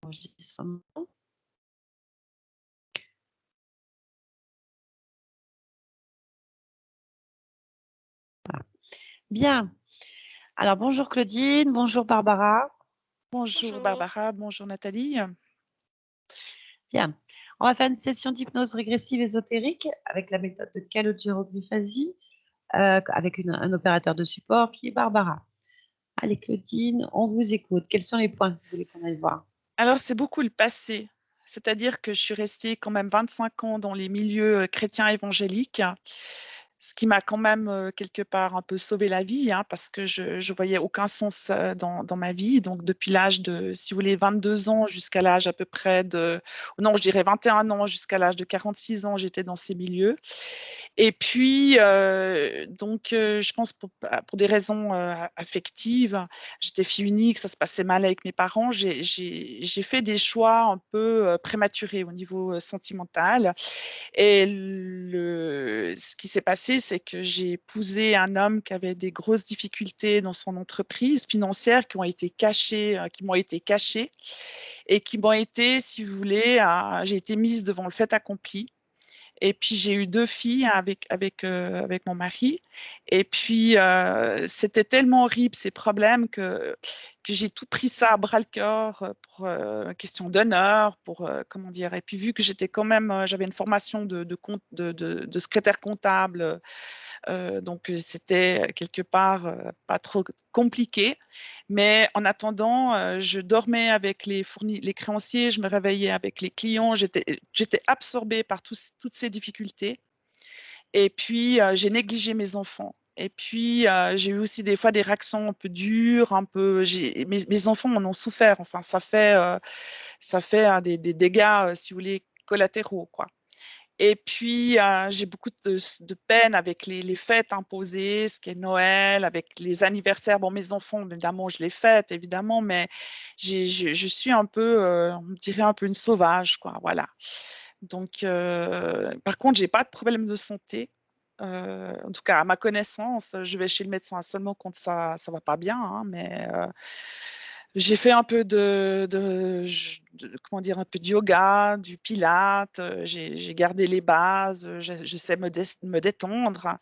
Enregistrement. Voilà. Bien. Alors, bonjour Claudine, bonjour Barbara. Bonjour Barbara, bonjour Nathalie. Bien. On va faire une session d'hypnose régressive ésotérique avec la méthode de Calogero-Bifazi, avec un opérateur de support qui est Barbara. Allez Claudine, on vous écoute. Quels sont les points que vous voulez qu'on aille voir? Alors, c'est beaucoup le passé, c'est-à-dire que je suis restée quand même 25 ans dans les milieux chrétiens évangéliques, ce qui m'a quand même quelque part un peu sauvé la vie, hein, parce que je voyais aucun sens dans ma vie. Donc, depuis l'âge de, si vous voulez, 22 ans jusqu'à l'âge à peu près de, non, je dirais 21 ans jusqu'à l'âge de 46 ans, j'étais dans ces milieux. Et puis, je pense pour des raisons affectives, j'étais fille unique, ça se passait mal avec mes parents. J'ai fait des choix un peu prématurés au niveau sentimental. Et ce qui s'est passé, c'est que j'ai épousé un homme qui avait des grosses difficultés dans son entreprise financière qui m'ont été cachées et qui m'ont été, si vous voulez, j'ai été mise devant le fait accompli. Et puis j'ai eu 2 filles avec mon mari. Et puis c'était tellement horrible ces problèmes que j'ai tout pris ça à bras le corps pour question d'honneur, pour comment dire. Et puis vu que j'étais quand même, j'avais une formation de secrétaire comptable, donc c'était quelque part pas trop compliqué. Mais en attendant, je dormais avec les créanciers, je me réveillais avec les clients, j'étais absorbée par toutes ces difficultés. Et puis, j'ai négligé mes enfants. Et puis, j'ai eu aussi des fois des réactions un peu dures, un peu. Mes enfants en ont souffert. Enfin, ça fait des dégâts, si vous voulez, collatéraux, quoi. Et puis, j'ai beaucoup de peine avec les fêtes imposées, ce qui est Noël, avec les anniversaires. Bon, mes enfants, évidemment, je les fête, évidemment, mais je suis un peu, on me dirait un peu une sauvage, quoi. Voilà. Donc, par contre, j'ai pas de problème de santé. En tout cas, à ma connaissance, je vais chez le médecin seulement quand ça va pas bien, hein, mais j'ai fait un peu comment dire, un peu de yoga, du pilate, j'ai gardé les bases, je sais me détendre.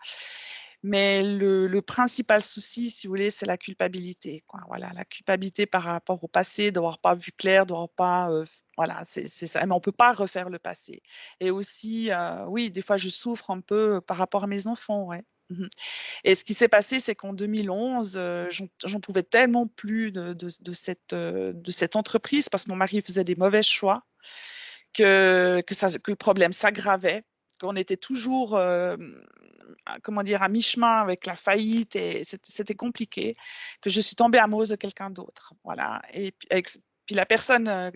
Mais le principal souci, si vous voulez, c'est la culpabilité, quoi. Voilà, la culpabilité par rapport au passé, d'avoir pas vu clair, d'avoir pas, voilà, c'est ça. Mais on peut pas refaire le passé. Et aussi, oui, des fois, je souffre un peu par rapport à mes enfants, ouais. Mhm. Et ce qui s'est passé, c'est qu'en 2011, j'en pouvais tellement plus de cette entreprise parce que mon mari faisait des mauvais choix, que le problème s'aggravait, qu'on était toujours, comment dire, à mi-chemin avec la faillite et c'était compliqué, que je suis tombée amoureuse de quelqu'un d'autre. Voilà. Et puis la personne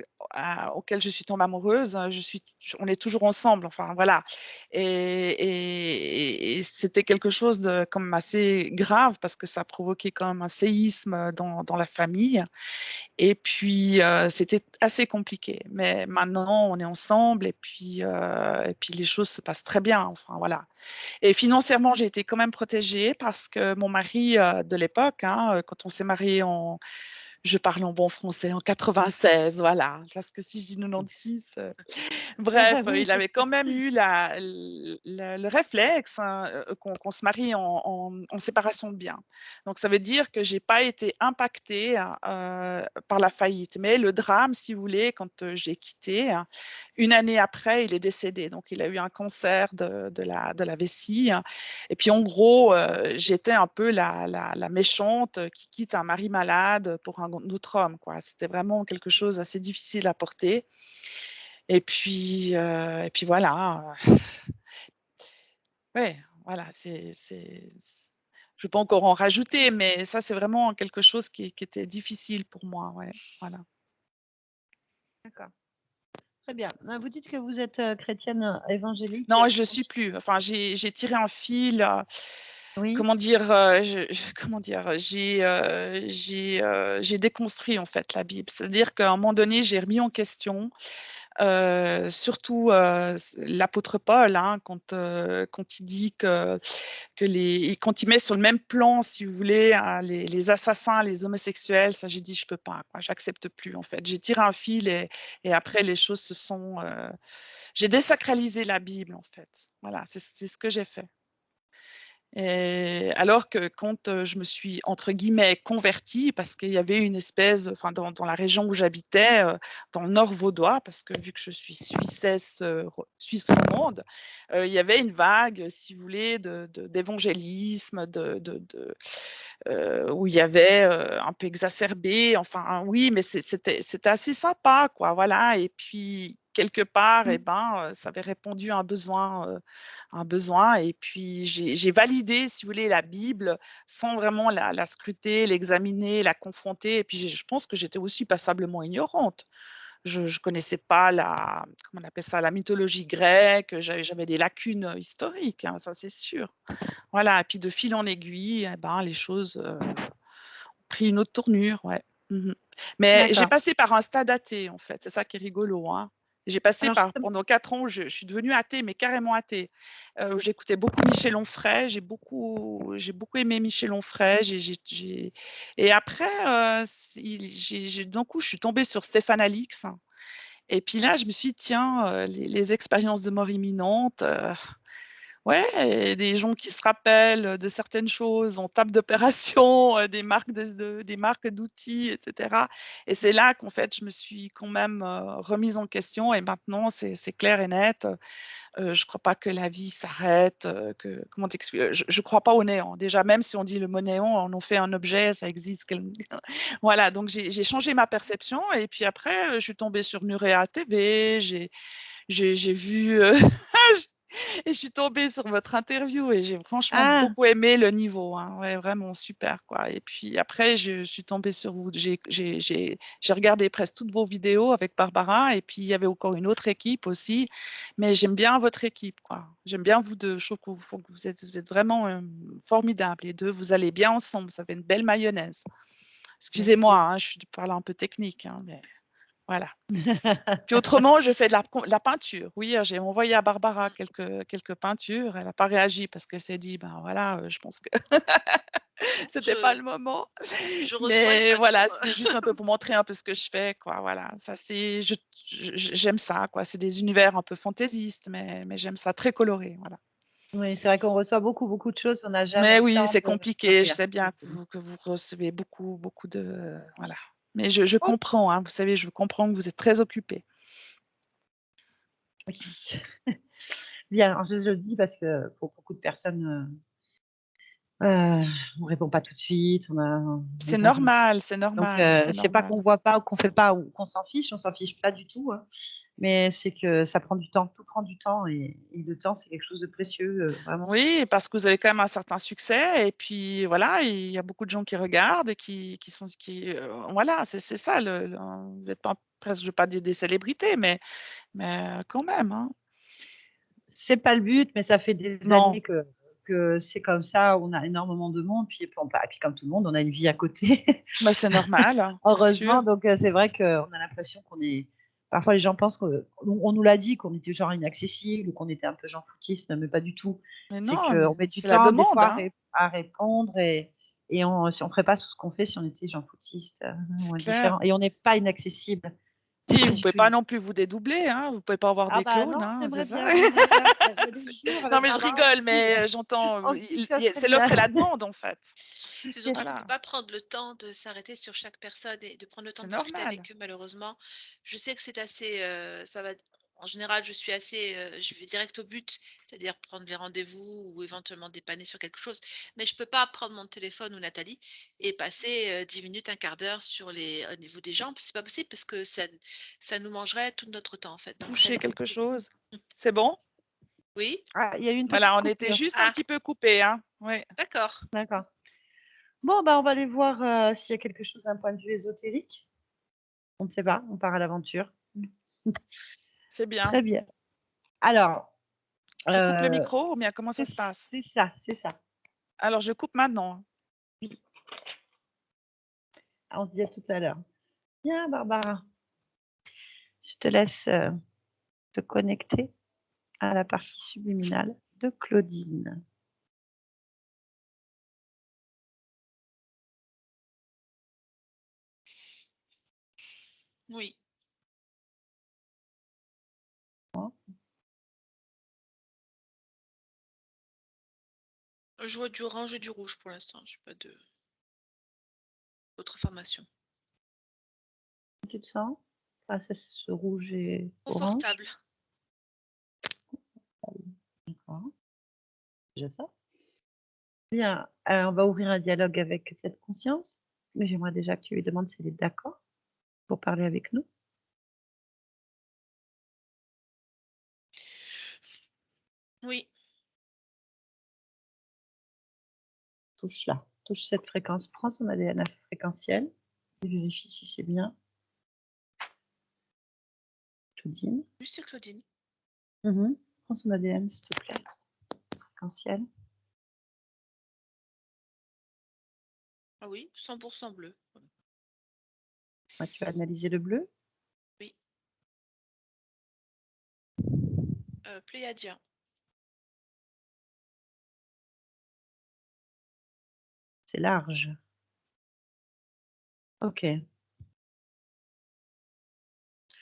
auquel je suis tombée amoureuse, on est toujours ensemble. Enfin, voilà. Et c'était quelque chose de quand même assez grave parce que ça a provoqué quand même un séisme dans la famille. Et puis, c'était assez compliqué. Mais maintenant, on est ensemble et puis les choses se passent très bien. Enfin, voilà. Et financièrement, j'ai été quand même protégée parce que mon mari de l'époque, hein, quand on s'est mariés je parle en bon français, en 96, voilà. Parce que si je dis 96, bref, Oui, il avait quand même eu le réflexe, hein, qu'on se marie en séparation de biens. Donc, ça veut dire que j'ai pas été impactée par la faillite. Mais le drame, si vous voulez, quand j'ai quitté, hein, une année après, il est décédé. Donc, il a eu un cancer de la vessie. Et puis, en gros, j'étais un peu la méchante qui quitte un mari malade pour un autre homme, quoi. C'était vraiment quelque chose d'assez difficile à porter. Et puis voilà. Ouais, voilà, je ne vais pas encore en rajouter, mais ça, c'est vraiment quelque chose qui était difficile pour moi. Ouais, voilà. d'accord. Très bien. Vous dites que vous êtes chrétienne évangélique. Non, Vous je ne suis continuez. plus. Enfin, j'ai tiré un fil. Oui. Comment dire, comment dire, j'ai déconstruit en fait la Bible. C'est-à-dire qu'à un moment donné, j'ai remis en question surtout l'apôtre Paul, hein, quand il dit que quand il met sur le même plan, si vous voulez, hein, les assassins, les homosexuels, ça j'ai dit je peux pas, quoi, j'accepte plus en fait. J'ai tiré un fil et après les choses se sont. J'ai désacralisé la Bible en fait. Voilà, c'est ce que j'ai fait. Et alors que quand je me suis, entre guillemets, convertie, parce qu'il y avait une espèce, enfin dans la région où j'habitais, dans le nord vaudois, parce que vu que je suis suisse romande, il y avait une vague, si vous voulez, d'évangélisme, où il y avait un peu exacerbé, enfin oui, mais c'était assez sympa, quoi, voilà. Et puis quelque part, eh ben, ça avait répondu à un besoin. Et puis, j'ai validé, si vous voulez, la Bible sans vraiment la scruter, l'examiner, la confronter. Et puis, je pense que j'étais aussi passablement ignorante. Je ne connaissais pas comment on appelle ça, la mythologie grecque. J'avais des lacunes historiques, hein, ça c'est sûr. Voilà. Et puis, de fil en aiguille, eh ben, les choses ont pris une autre tournure. Ouais. Mais j'ai passé par un stade athée, en fait. C'est ça qui est rigolo, hein. J'ai passé pendant 4 ans, je suis devenue athée, mais carrément athée. J'écoutais beaucoup Michel Onfray, j'ai beaucoup aimé Michel Onfray. Et après, d'un coup, je suis tombée sur Stéphane Alix. Et puis là, je me suis dit, tiens, les expériences de mort imminente, ouais, et des gens qui se rappellent de certaines choses, on tape d'opérations, des marques d'outils, etc. Et c'est là qu'en fait, je me suis quand même remise en question. Et maintenant, c'est clair et net. Je ne crois pas que la vie s'arrête. Comment t'expliquer, je ne crois pas au néant. Déjà, même si on dit le mot néant, on en fait un objet, ça existe. Voilà, donc j'ai changé ma perception. Et puis après, je suis tombée sur Nurea TV. J'ai vu. Et je suis tombée sur votre interview et j'ai franchement beaucoup aimé le niveau, hein. Ouais, vraiment super, quoi. Et puis après, je suis tombée sur vous. J'ai regardé presque toutes vos vidéos avec Barbara et puis il y avait encore une autre équipe aussi. Mais j'aime bien votre équipe, quoi. J'aime bien vous deux. Je trouve que vous êtes vraiment formidables, les deux. Vous allez bien ensemble. Ça fait une belle mayonnaise. Excusez-moi, hein, je parle un peu technique, hein, mais voilà. Puis autrement, je fais de la peinture. Oui, j'ai envoyé à Barbara quelques peintures. Elle n'a pas réagi parce qu'elle s'est dit, ben voilà, je pense que c'était pas le moment. Mais voilà, c'était juste un peu pour montrer un peu ce que je fais, quoi. Voilà, ça c'est, j'aime ça, quoi. C'est des univers un peu fantaisistes, mais j'aime ça, très coloré, voilà. Oui, c'est vrai qu'on reçoit beaucoup de choses, on n'a jamais Mais le oui, temps c'est de compliqué. Je lire. sais bien que vous recevez beaucoup de, voilà. Mais je comprends, hein. Vous savez, je comprends que vous êtes très occupé. Oui. Bien, alors je le dis parce que pour beaucoup de personnes, on répond pas tout de suite, C'est normal, c'est donc normal, c'est c'est pas qu'on normal. voit pas ou qu'on fait pas ou qu'on s'en fiche, on s'en fiche pas du tout, hein, mais c'est que ça prend du temps, tout prend du temps et le temps, c'est quelque chose de précieux, vraiment. Oui, parce que vous avez quand même un certain succès et puis voilà, il y a beaucoup de gens qui regardent et voilà, c'est ça vous n'êtes pas presque, je ne veux pas dire des célébrités, mais quand même, hein. C'est pas le but, mais ça fait des Non, années que c'est comme ça, on a énormément de monde, puis comme tout le monde, on a une vie à côté. mais c'est normal, hein, bien sûr. Heureusement, donc c'est vrai qu'on a l'impression qu'on est parfois les gens pensent qu'on nous l'a dit, qu'on était genre inaccessible ou qu'on était un peu genre foutiste, mais pas du tout. Mais C'est non, mais qu'on met du c'est la temps des demande, fois hein, à répondre et on ferait pas tout ce qu'on fait si on était genre foutiste c'est ou clair. indifférent et on n'est pas inaccessible. Puis vous Si ne je pouvez puis pas non plus vous dédoubler, hein, vous ne pouvez pas avoir Ah des bah clones, non, hein, c'est ça. on aimerait bien. Il y a des C'est- jours Non, avec mais je Barbara, rigole, mais j'entends, on se dit que ça serait c'est l'offre bien. et la demande en fait. C'est surtout qu'on ne peut Voilà, pas prendre le temps de s'arrêter sur chaque personne et de prendre le temps c'est de discuter normal. avec eux malheureusement. Je sais que c'est assez, ça va en général, je suis assez, je vais direct au but, c'est-à-dire prendre les rendez-vous ou éventuellement dépanner sur quelque chose. Mais je peux pas prendre mon téléphone ou Nathalie et passer, 10 minutes, un quart d'heure au niveau des gens. C'est pas possible parce que ça nous mangerait tout notre temps en fait. Donc ça Toucher quelque chose. C'est bon? oui? Ah, il y a eu une petite Voilà, on était coupure. juste un Ah, petit peu coupé, hein. Ouais, d'accord. D'accord. Bon, bah, on va aller voir, s'il y a quelque chose d'un point de vue ésotérique. On ne sait pas, on part à l'aventure. c'est bien. Très bien. Alors, Je coupe le heu, micro ou bien comment ça c'est se passe? c'est ça, c'est ça. Alors je coupe maintenant. On se dit à tout à l'heure. Bien Barbara, je te laisse, te connecter à la partie subliminale de Claudine. Oui. Je vois du orange et du rouge pour l'instant. Je n'ai pas d'autres informations. Tu te sens face à ce rouge et orange? Confortable. D'accord. Déjà ça. Bien, on va ouvrir un dialogue avec cette conscience, mais j'aimerais déjà que tu lui demandes si elle est d'accord pour parler avec nous. Oui. Touche là, touche cette fréquence, prends son ADN fréquentiel et vérifie si c'est bien. Claudine. Oui, c'est Claudine. Prends son ADN, s'il te plaît. Fréquentiel. Ah oui, 100% bleu. Ouais, tu as analysé le bleu. Oui. Pléiadien. C'est large. Ok.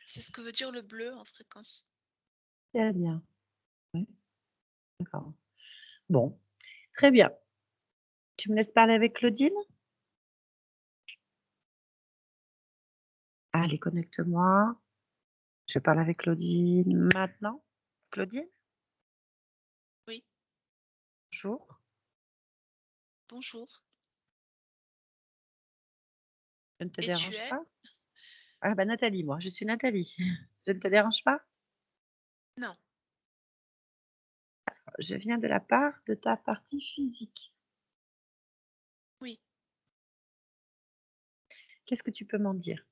C'est ce que veut dire le bleu en fréquence. Très bien. Oui. D'accord. Bon, très bien. Tu me laisses parler avec Claudine? Allez, connecte-moi. Je parle avec Claudine maintenant. Claudine? Oui. Bonjour. Bonjour. Je ne te Et tu dérange es? pas? Ah bah Nathalie, moi, je suis Nathalie. Je ne te dérange pas? Non. Je viens de la part de ta partie physique. Oui. Qu'est-ce que tu peux m'en dire?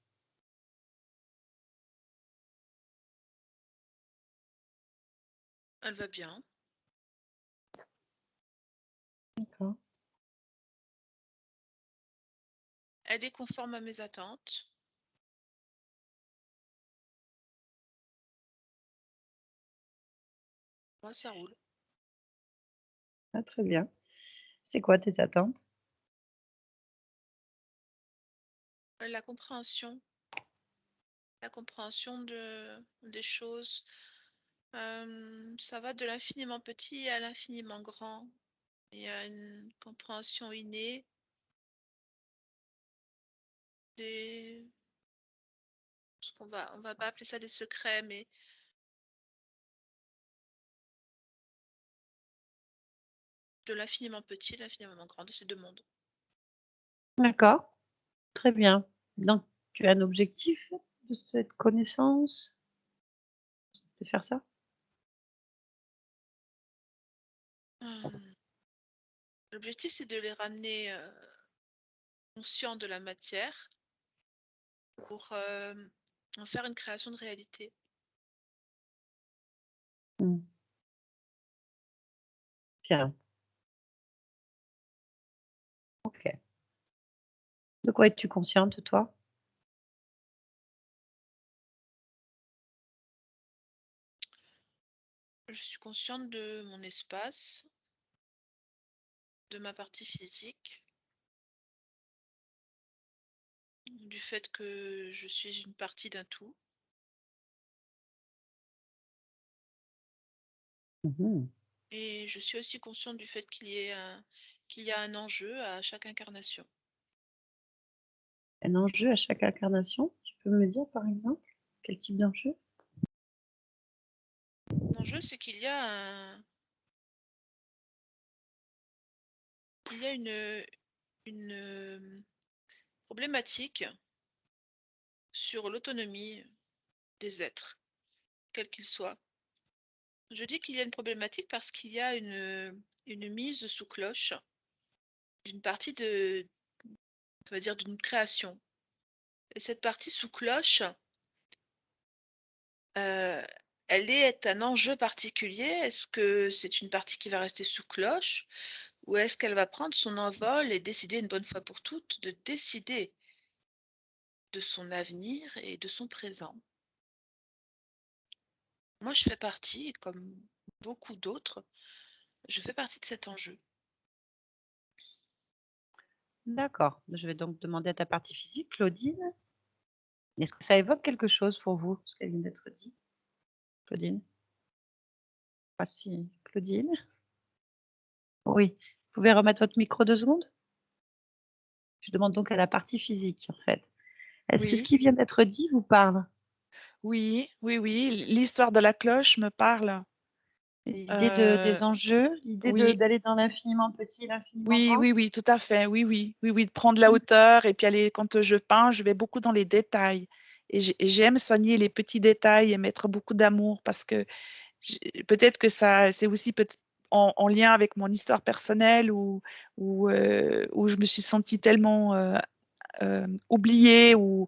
Elle va bien. D'accord. Elle est conforme à mes attentes. Moi, ça roule. Ah, très bien. C'est quoi tes attentes? La compréhension. La compréhension des choses. Ça va de l'infiniment petit à l'infiniment grand. Il y a une compréhension innée des... On va pas appeler ça des secrets, mais de l'infiniment petit à l'infiniment grand de ces deux mondes. D'accord. Très bien. Donc, tu as un objectif de cette connaissance? De faire ça? L'objectif, c'est de les ramener conscients de la matière pour en faire une création de réalité. Bien. Ok. De quoi es-tu consciente, toi? Je suis consciente de mon espace, de ma partie physique, du fait que je suis une partie d'un tout. Et je suis aussi consciente du fait qu'il y a un enjeu à chaque incarnation. Un enjeu à chaque incarnation? Tu peux me dire, par exemple, quel type d'enjeu? L'enjeu, c'est qu'il y a une problématique sur l'autonomie des êtres, quels qu'ils soient. Je dis qu'il y a une problématique parce qu'il y a une mise sous cloche d'une partie on va dire, d'une création. Et cette partie sous cloche, elle est un enjeu particulier. Est-ce que c'est une partie qui va rester sous cloche ou est-ce qu'elle va prendre son envol et décider une bonne fois pour toutes de décider de son avenir et de son présent? moi, je fais partie, comme beaucoup d'autres, je fais partie de cet enjeu. D'accord. Je vais donc demander à ta partie physique, Claudine. Est-ce que ça évoque quelque chose pour vous, ce qu'elle vient d'être dit? Claudine? Ah si, Claudine? Oui. Vous pouvez remettre votre micro 2 secondes? Je demande donc à la partie physique, en fait. Est-ce que ce Oui, qui vient d'être dit vous parle? oui, oui, oui. L'histoire de la cloche me parle. L'idée Euh, des enjeux, l'idée oui, d'aller dans l'infiniment petit et l'infiniment oui, grand? oui, oui, tout à fait. Oui, oui, oui, oui, de prendre la hauteur et puis aller, quand je peins, je vais beaucoup dans les détails. Et j'aime soigner les petits détails et mettre beaucoup d'amour parce que peut-être que ça, c'est aussi en lien avec mon histoire personnelle où je me suis sentie tellement oubliée ou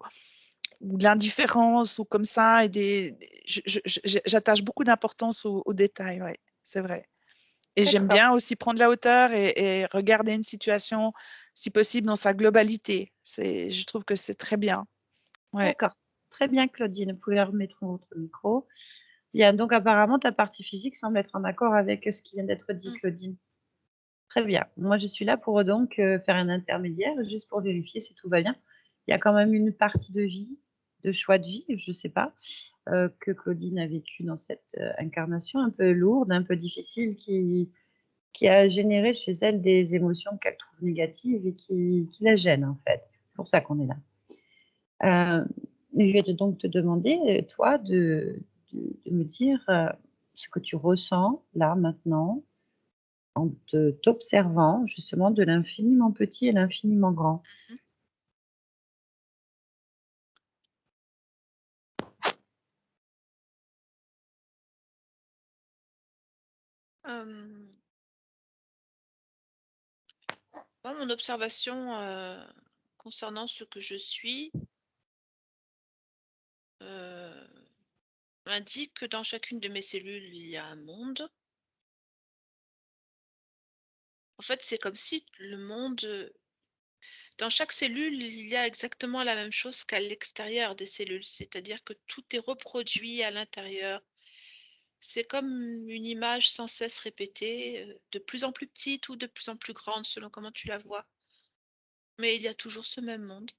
de l'indifférence ou comme ça. J'attache beaucoup d'importance aux détails, ouais, c'est vrai. Et j'aime D'accord, bien aussi prendre la hauteur et regarder une situation, si possible, dans sa globalité. Je trouve que c'est très bien. Ouais. d'accord. Très bien, Claudine. Vous pouvez remettre votre micro. Bien, donc apparemment, ta partie physique semble être en accord avec ce qui vient d'être dit, Mm. Claudine. Très bien. Moi, je suis là pour donc faire un intermédiaire, juste pour vérifier si tout va bien. Il y a quand même une partie de vie, de choix de vie, je ne sais pas, que Claudine a vécu dans cette incarnation un peu lourde, un peu difficile, qui a généré chez elle des émotions qu'elle trouve négatives et qui la gênent, en fait. C'est pour ça qu'on est là. Je vais donc te demander, toi, de me dire ce que tu ressens là, maintenant, en t'observant justement de l'infiniment petit et l'infiniment grand. Euh, Moi, mon observation concernant ce que je suis m'indique que dans chacune de mes cellules, il y a un monde. En fait, c'est comme si le monde, dans chaque cellule, il y a exactement la même chose qu'à l'extérieur des cellules, c'est-à-dire que tout est reproduit à l'intérieur. C'est comme une image sans cesse répétée, de plus en plus petite ou de plus en plus grande selon comment tu la vois. Mais il y a toujours ce même monde.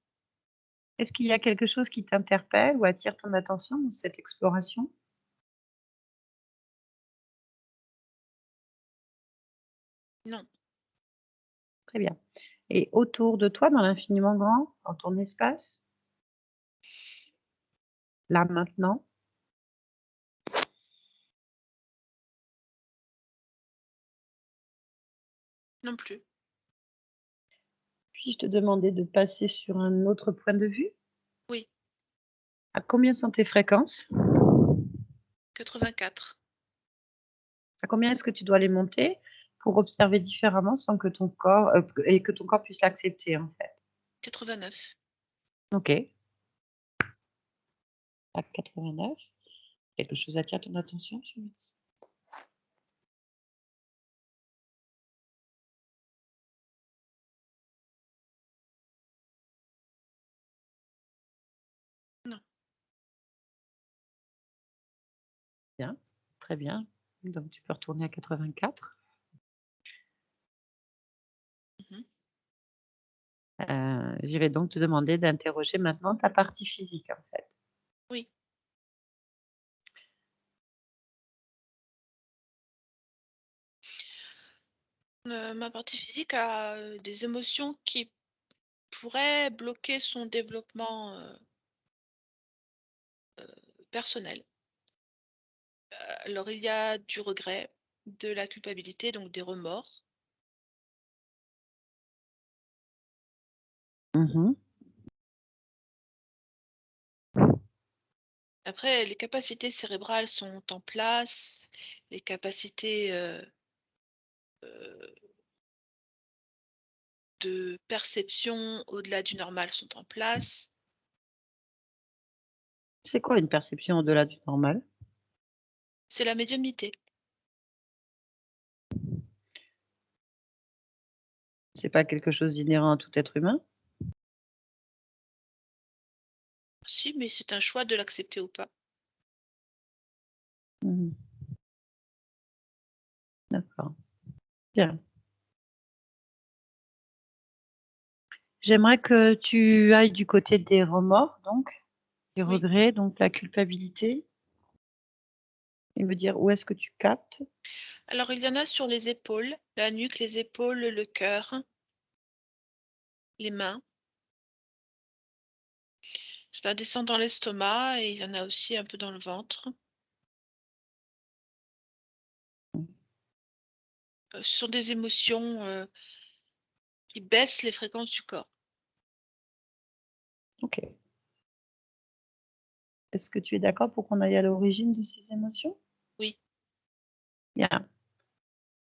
Est-ce qu'il y a quelque chose qui t'interpelle ou attire ton attention dans cette exploration? Non, Très bien. Et autour de toi, dans l'infiniment grand, dans ton espace, là maintenant, non plus. puis-je te demander de passer sur un autre point de vue? Oui, À combien sont tes fréquences? 84, À combien est-ce que tu dois les monter pour observer différemment sans que ton corps et que ton corps puisse l'accepter, en fait? 89. OK. À 89. Quelque chose attire ton attention, tu me dis? Non. Bien, très bien. Donc tu peux retourner à 84. Mhm. Je vais donc te demander d'interroger maintenant ta partie physique, en fait. Oui. Ma partie physique a des émotions qui pourraient bloquer son développement personnel. Alors il y a du regret, de la culpabilité, donc des remords. Mmh. Après, les capacités cérébrales sont en place, les capacités de perception au-delà du normal sont en place. C'est quoi une perception au-delà du normal? C'est la médiumnité. C'est pas quelque chose d'inhérent à tout être humain? Si, mais c'est un choix de l'accepter ou pas. Mmh. D'accord. Bien. J'aimerais que tu ailles du côté des remords donc, des Oui. regrets, donc la culpabilité et me dire où est-ce que tu captes? Alors, il y en a sur les épaules, la nuque, les épaules, le cœur, les mains. Ça descend dans l'estomac et il y en a aussi un peu dans le ventre. Ce sont des émotions, qui baissent les fréquences du corps. OK. Est-ce que tu es d'accord pour qu'on aille à l'origine de ces émotions? Oui. Bien.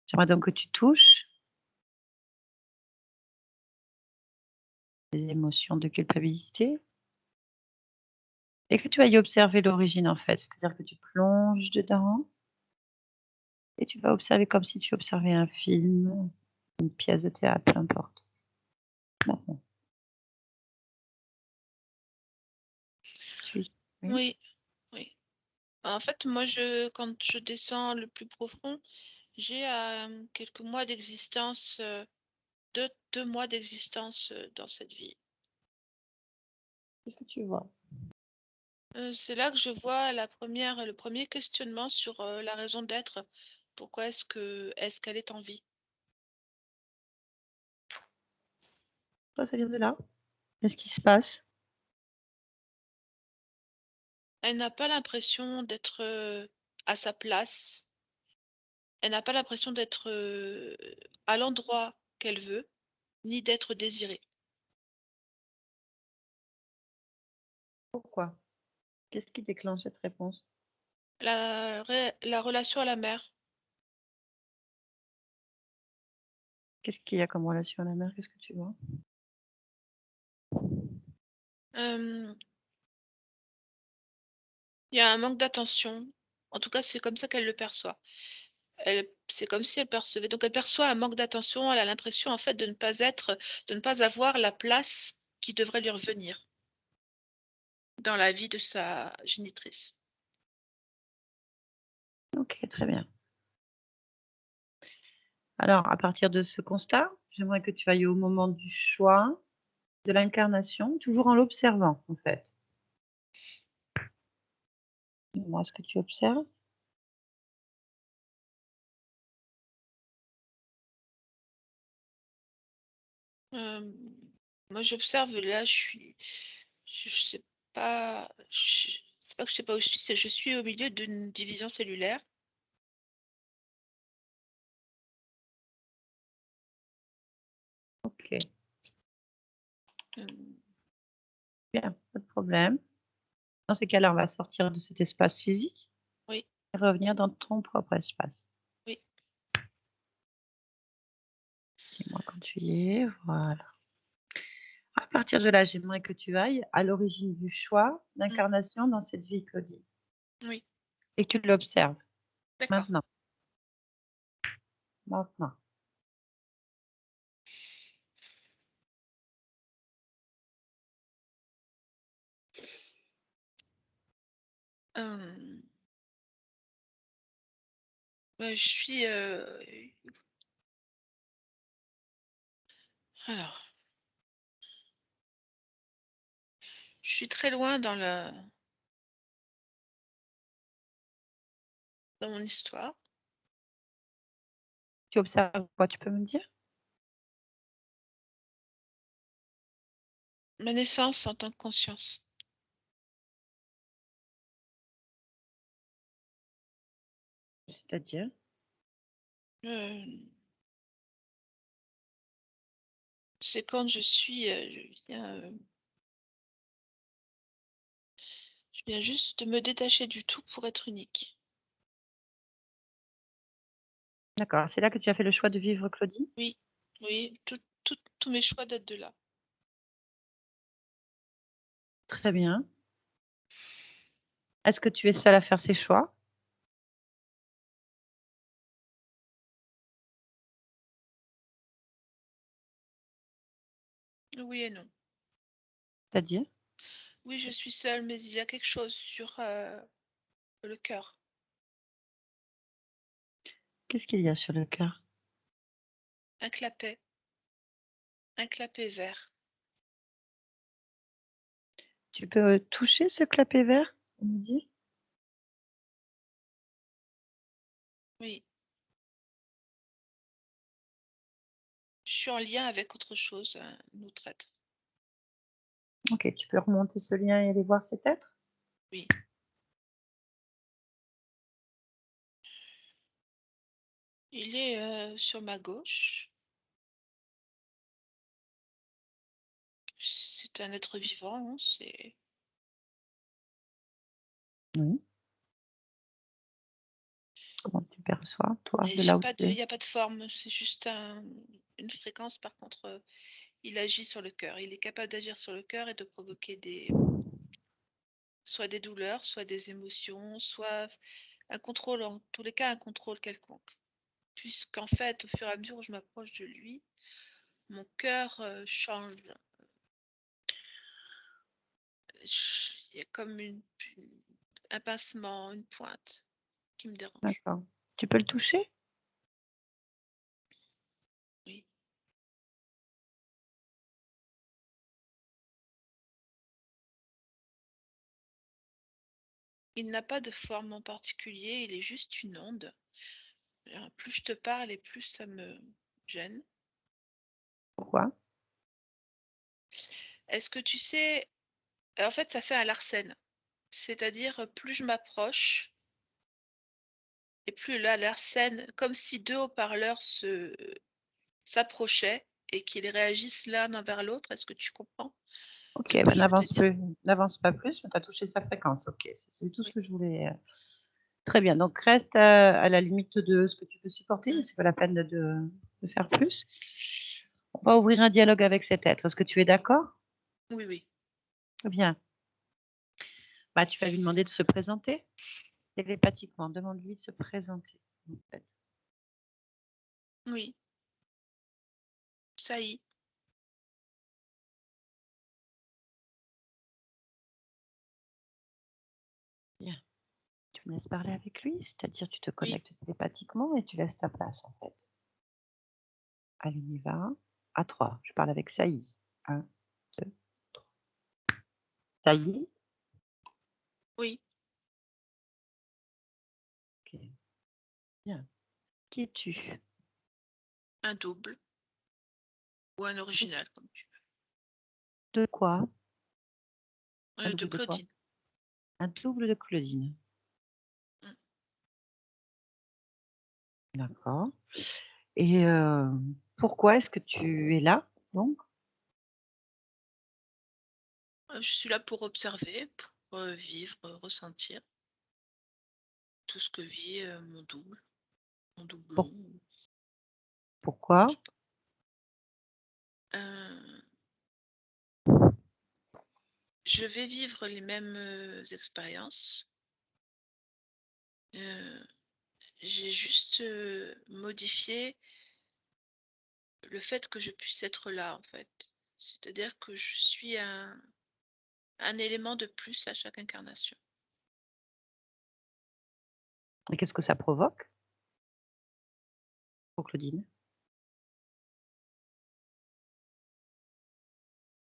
J'aimerais donc que tu touches les émotions de culpabilité et que tu ailles observer l'origine, en fait. C'est-à-dire que tu plonges dedans et tu vas observer comme si tu observais un film, une pièce de théâtre, peu importe. Maintenant, suis. Oui? Oui, oui. En fait, moi, quand je descends le plus profond, j'ai, quelques mois d'existence, 2 mois d'existence, dans cette vie. Qu'est-ce que tu vois? C'est là que je vois le premier questionnement sur, la raison d'être. Pourquoi est-ce qu'elle est en vie? Toi, ça vient de là? Qu'est-ce qui se passe? Elle n'a pas l'impression d'être, à sa place. Elle n'a pas l'impression d'être, à l'endroit qu'elle veut, ni d'être désirée. Pourquoi? Qu'est-ce qui déclenche cette réponse? La relation à la mère. Qu'est-ce qu'il y a comme relation à la mère? Qu'est-ce que tu vois? Hem, il y a un manque d'attention. En tout cas, c'est comme ça qu'elle le perçoit. C'est comme si elle percevait, donc elle perçoit un manque d'attention. Elle a l'impression, en fait, de ne pas avoir la place qui devrait lui revenir dans la vie de sa génitrice. OK, très bien. Alors, à partir de ce constat, j'aimerais que tu ailles au moment du choix, de l'incarnation, toujours en l'observant, en fait. Dis-moi ce que tu observes. Hem, Moi, j'observe, là, je sais pas, c'est pas que je sais pas où je suis, c'est je suis au milieu d'une division cellulaire. OK, Hem, bien, pas de problème. Dans ces cas-là, on va sortir de cet espace physique oui, et revenir dans ton propre espace. oui. Dis-moi quand tu y es, voilà. À partir de là, j'aimerais que tu ailles à l'origine du choix Mmh, d'incarnation dans cette vie, Claudie, oui, et que tu l'observes. d'accord. Maintenant, maintenant. Hem, je suis, alors, je suis très loin dans mon histoire. Tu observes quoi, tu peux me dire? Ma naissance en tant que conscience. C'est-à-dire? Hem, c'est quand je viens juste de me détacher du tout pour être unique. D'accord, c'est là que tu as fait le choix de vivre, Claudie? Oui, oui, tous mes choix datent de là. Très bien. Est-ce que tu es seule à faire ces choix? Oui et non. C'est-à-dire? Oui, je suis seule, mais il y a quelque chose sur, le cœur. Qu'est-ce qu'il y a sur le cœur? Un clapet vert. Tu peux toucher ce clapet vert, on me dit? Oui. Je suis en lien avec autre chose, un autre être. OK, tu peux remonter ce lien et aller voir cet être? Oui. Il est sur ma gauche. C'est un être vivant, hein, c'est. Oui. Comment tu perçois, toi, Et de j'ai là où pas tu de, il es? n'y a pas de forme, c'est juste une fréquence. Par contre, il agit sur le cœur. Il est capable d'agir sur le cœur et de provoquer soit des douleurs, soit des émotions, soit un contrôle, en tous les cas un contrôle quelconque. Puisqu'en fait, au fur et à mesure où je m'approche de lui, mon cœur change. Il y a comme un pincement, une pointe qui me dérange. D'accord. Tu peux le toucher? Oui. Il n'a pas de forme en particulier, il est juste une onde. Plus je te parle et plus ça me gêne. Pourquoi? Est-ce que tu sais, en fait, ça fait un Larsen. C'est-à-dire, plus je m'approche et plus là, Larsen, comme si deux haut-parleurs s'approchaient et qu'ils réagissent l'un envers l'autre. Est-ce que tu comprends OK, ce que je veux te dire? n'avance pas plus, mais tu as touché sa fréquence. OK, c'est tout ce Oui. que je voulais, très bien, donc reste, à la limite de ce que tu peux supporter, Mm. c'est pas la peine de faire plus. On va ouvrir un dialogue avec cet être. Est-ce que tu es d'accord? Oui, oui. Bien. Bah, tu vas lui demander de se présenter télépathiquement. Demande-lui de se présenter, en fait. Oui, ça y est. Bien. Tu me laisses parler avec lui, c'est-à-dire tu te Oui, connectes télépathiquement et tu laisses ta place, en fait. Allez, on y va. À 3. Je parle avec Saïd. 1, 2, 3. Saïd? oui. OK. Bien. Qui es-tu? Un double ou un original, comme tu De quoi? Un veux. De double de quoi? Claudine. Un double de Claudine. Mm. D'accord. Et pourquoi est-ce que tu es là, donc? Je suis là pour observer, pour vivre, ressentir tout ce que vit mon double, mon Pour doublon. Je pourquoi? sais pas. Je vais vivre les mêmes expériences. J'ai juste modifié le fait que je puisse être là, en fait. C'est-à-dire que je suis un élément de plus à chaque incarnation. Et qu'est-ce que ça provoque pour Claudine?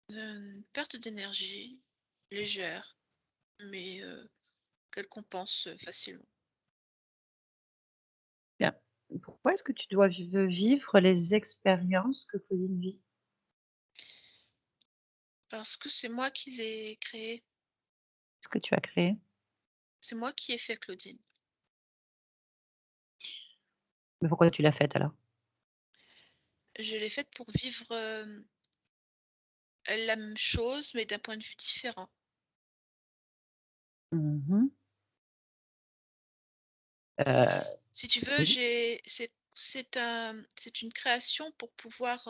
Une perte d'énergie légère, mais qu'elle compense facilement. Bien. Pourquoi est-ce que tu dois vivre les expériences que Claudine vit? Parce que c'est moi qui l'ai créée. Ce que tu as créé? C'est moi qui ai fait Claudine. Mais pourquoi tu l'as faite alors? Je l'ai faite pour vivre la même chose, mais d'un point de vue différent. Mmh mh. Si tu veux, Oui. c'est une création pour pouvoir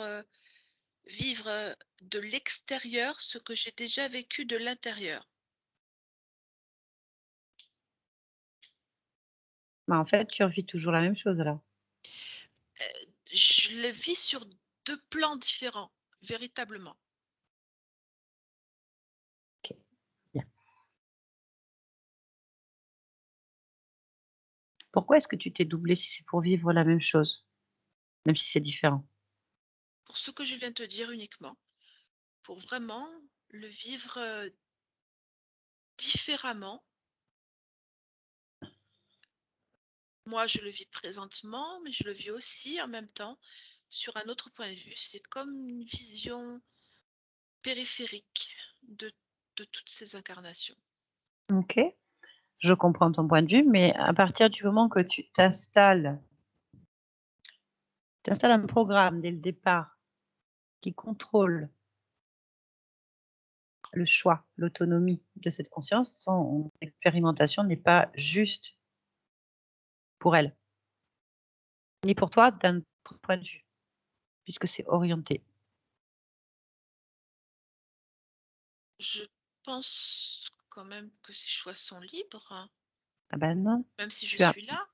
vivre de l'extérieur ce que j'ai déjà vécu de l'intérieur. Bah, en fait, tu revis toujours la même chose alors? Je le vis sur deux plans différents, véritablement. OK, bien. Pourquoi est-ce que tu t'es doublée si c'est pour vivre la même chose, même si c'est différent? Pour ce que je viens de te dire uniquement, pour vraiment le vivre, différemment. Moi, je le vis présentement, mais je le vis aussi en même temps sur un autre point de vue. C'est comme une vision périphérique de toutes ces incarnations. OK, je comprends ton point de vue, mais à partir du moment que tu installes un programme dès le départ qui contrôle le choix, l'autonomie de cette conscience, son expérimentation n'est pas juste pour elle, ni pour toi d'un autre point de vue, puisque c'est orienté. Je pense quand même que ces choix sont libres, hein, Ah ben non, même si je tu as suis là.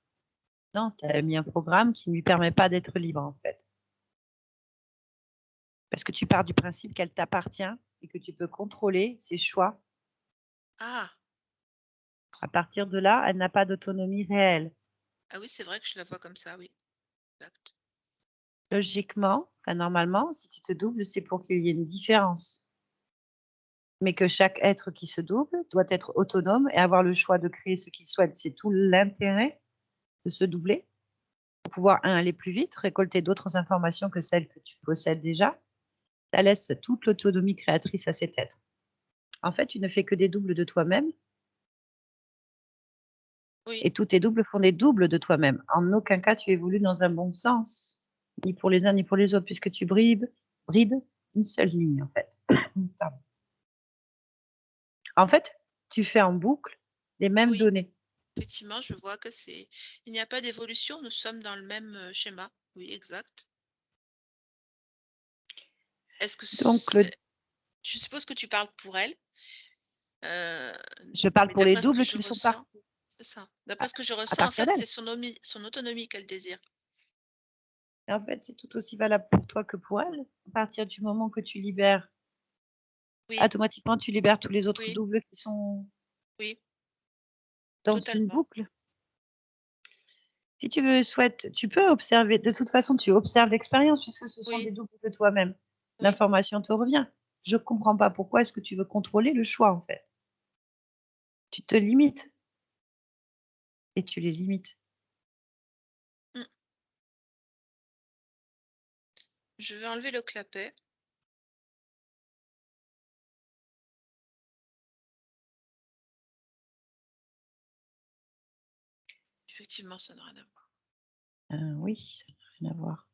non, tu as mis un programme qui ne lui permet pas d'être libre, en fait. Parce que tu pars du principe qu'elle t'appartient et que tu peux contrôler ses choix. Ah! À partir de là, elle n'a pas d'autonomie réelle. Ah oui, c'est vrai que je la vois comme ça, oui. Exact. Logiquement, enfin normalement, si tu te doubles, c'est pour qu'il y ait une différence. Mais que chaque être qui se double doit être autonome et avoir le choix de créer ce qu'il souhaite. C'est tout l'intérêt de se doubler pour pouvoir, un, aller plus vite, récolter d'autres informations que celles que tu possèdes déjà. Ça laisse toute l'autonomie créatrice à cet être. En fait, tu ne fais que des doubles de toi-même Oui, et tous tes doubles font des doubles de toi-même. En aucun cas, tu évolues dans un bon sens, ni pour les uns ni pour les autres, puisque tu brides une seule ligne, en fait. Pardon. En fait, tu fais en boucle les mêmes oui, données. effectivement, je vois que il n'y a pas d'évolution, nous sommes dans le même, schéma. Oui, exact. Est-ce que Donc, le je suppose que tu parles pour elle, heu, Je parle mais pour les d'après ce que doubles je qui le sont ressens partis. c'est ça. D'après À ce que je à ressens, en partir fait, d'elle. c'est son autonomie qu'elle désire. Et en fait, c'est tout aussi valable pour toi que pour elle. À partir du moment que tu libères, Oui, automatiquement, tu libères tous les autres oui, doubles qui sont oui, dans une totalement. boucle. Si tu veux souhaites, tu peux observer. De toute façon, tu observes l'expérience puisque ce sont des Oui, doubles de toi-même. oui. L'information te revient. Je comprends pas pourquoi est-ce que tu veux contrôler le choix, en fait. Tu te limites et tu les limites. Mmh. Je vais enlever le clapet. Effectivement, ça n'a rien à voir. Oui, ça n'a rien à voir.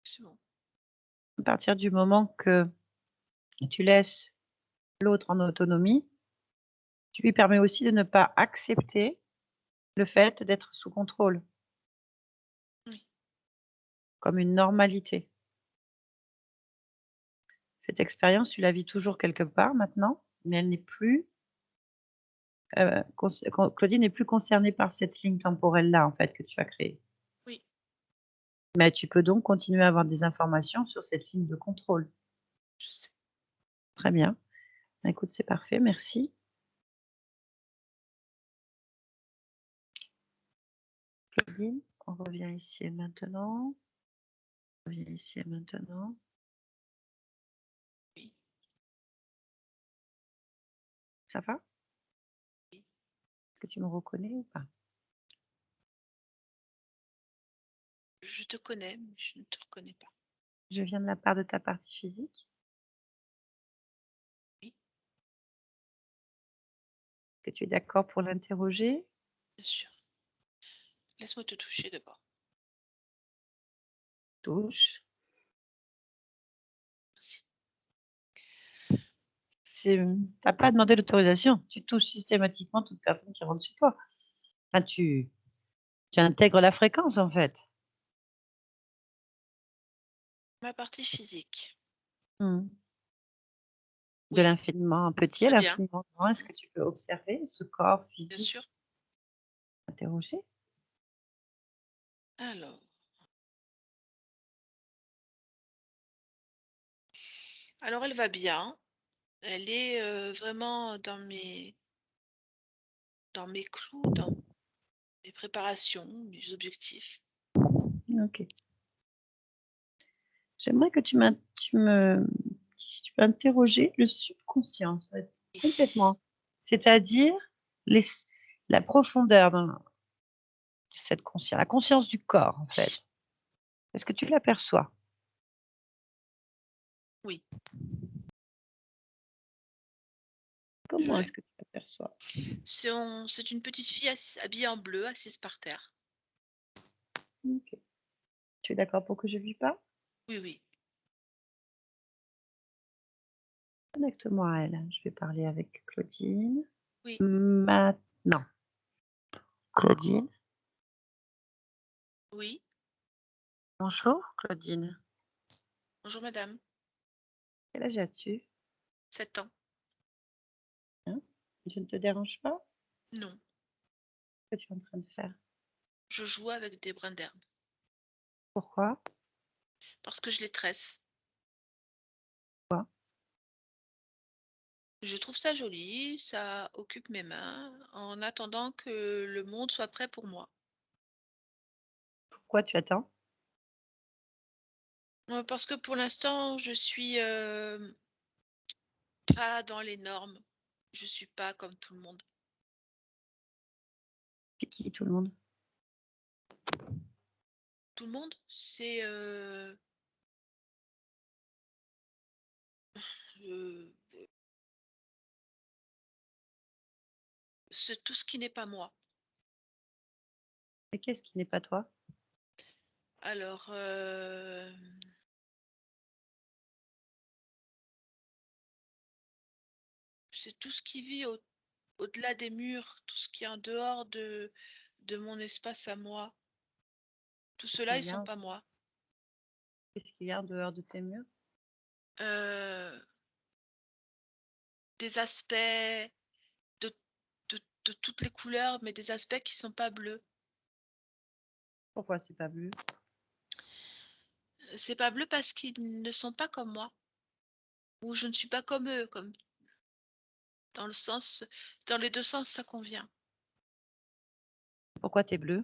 C'est bon. À partir du moment que tu laisses l'autre en autonomie, tu lui permets aussi de ne pas accepter le fait d'être sous contrôle, Oui, comme une normalité. Cette expérience, tu la vis toujours quelque part maintenant, mais elle n'est plus, Claudine n'est plus concernée par cette ligne temporelle-là, en fait, que tu as créée. oui, Mais tu peux donc continuer à avoir des informations sur cette ligne de contrôle. je sais. Très bien. Écoute, c'est parfait, merci. Claudine, on revient ici et maintenant. On revient ici et maintenant. Oui, Ça va? oui. Est-ce que tu me reconnais ou pas? Je te connais, mais je ne te reconnais pas. Je viens de la part de ta partie physique. Oui, Est-ce que tu es d'accord pour l'interroger? bien sûr. Laisse-moi te toucher d'abord. Touche. Merci. Tu n'as pas demandé l'autorisation. Tu touches systématiquement toute personne qui rentre chez toi. Enfin, tu intègres la fréquence, en fait. Ma partie physique. Mmh. De Oui, l'infiniment petit à très bien. l'infiniment grand, est-ce que tu peux observer ce corps Bien physique? sûr. Interroger? Alors, elle va bien. Elle est vraiment dans mes clous, dans mes préparations, mes objectifs. OK. J'aimerais que si tu peux interroger le subconscient, en fait, complètement. C'est-à-dire les la profondeur de cette conscience, la conscience du corps, en fait. Est-ce que tu l'aperçois? Oui, je Comment l'ai. est-ce que tu l'aperçois? C'est une petite fille habillée en bleu, assise par terre. OK. Tu es d'accord pour que je lui parle? Oui, oui. Connecte-moi à elle. Je vais parler avec Claudine. Oui. Maintenant. Claudine? Oui. Bonjour, Claudine. Bonjour madame. Quel âge as-tu? 7 ans. Hein? Je ne te dérange pas? Non. Qu'est-ce que tu es en train de faire? Je joue avec des brins d'herbe Pourquoi? parce que je les tresse. Pourquoi? Je trouve ça joli, ça occupe mes mains en attendant que le monde soit prêt pour moi. Pourquoi tu attends? Parce que pour l'instant, je suis pas dans les normes. Je suis pas comme tout le monde. C'est qui tout le monde? Tout le monde, c'est euh, c'est tout ce qui n'est pas moi. Et qu'est-ce qui n'est pas toi? Alors, c'est tout ce qui vit au-delà des murs, tout ce qui est en dehors de mon espace à moi. Tout Qu'est-ce cela, qu'il ils y sont a, pas moi. qu'est-ce qu'il y a en dehors de tes murs? Euh, des aspects de, de toutes les couleurs, mais des aspects qui sont pas bleus. Pourquoi c'est pas bleu? C'est pas bleu parce qu'ils ne sont pas comme moi, ou je ne suis pas comme eux, comme dans le sens, dans les deux sens, ça convient. Pourquoi tu es bleu?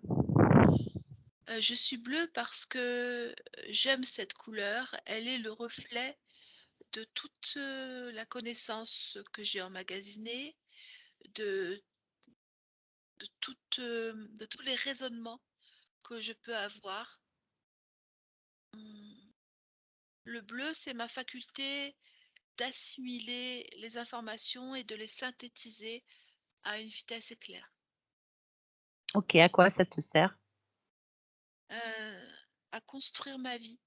Je suis bleue parce que j'aime cette couleur. Elle est le reflet de toute la connaissance que j'ai emmagasinée, de, de tous les raisonnements que je peux avoir. Hum, Le bleu, c'est ma faculté d'assimiler les informations et de les synthétiser à une vitesse éclair. OK, à quoi ça te sert? Euh, à construire ma vie.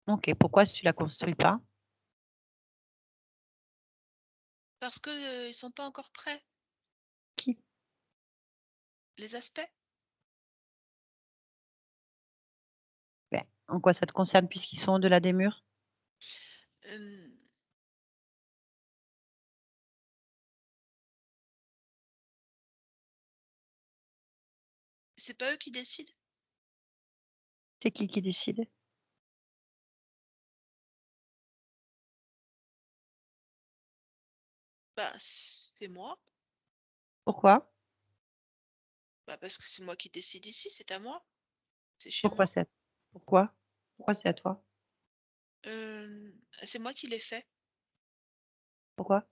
OK, pourquoi tu la construis pas? Parce que ils sont pas encore prêts. Qui? Les aspects, Ben, en quoi ça te concerne puisqu'ils sont au-delà des murs? euh, c'est pas eux qui décident. C'est qui décide? Bah, c'est moi. Pourquoi? Bah, parce que c'est moi qui décide ici, c'est à moi, c'est chez Pourquoi moi. c'est à pourquoi? Pourquoi c'est à toi? Euh, c'est moi qui l'ai fait. Pourquoi?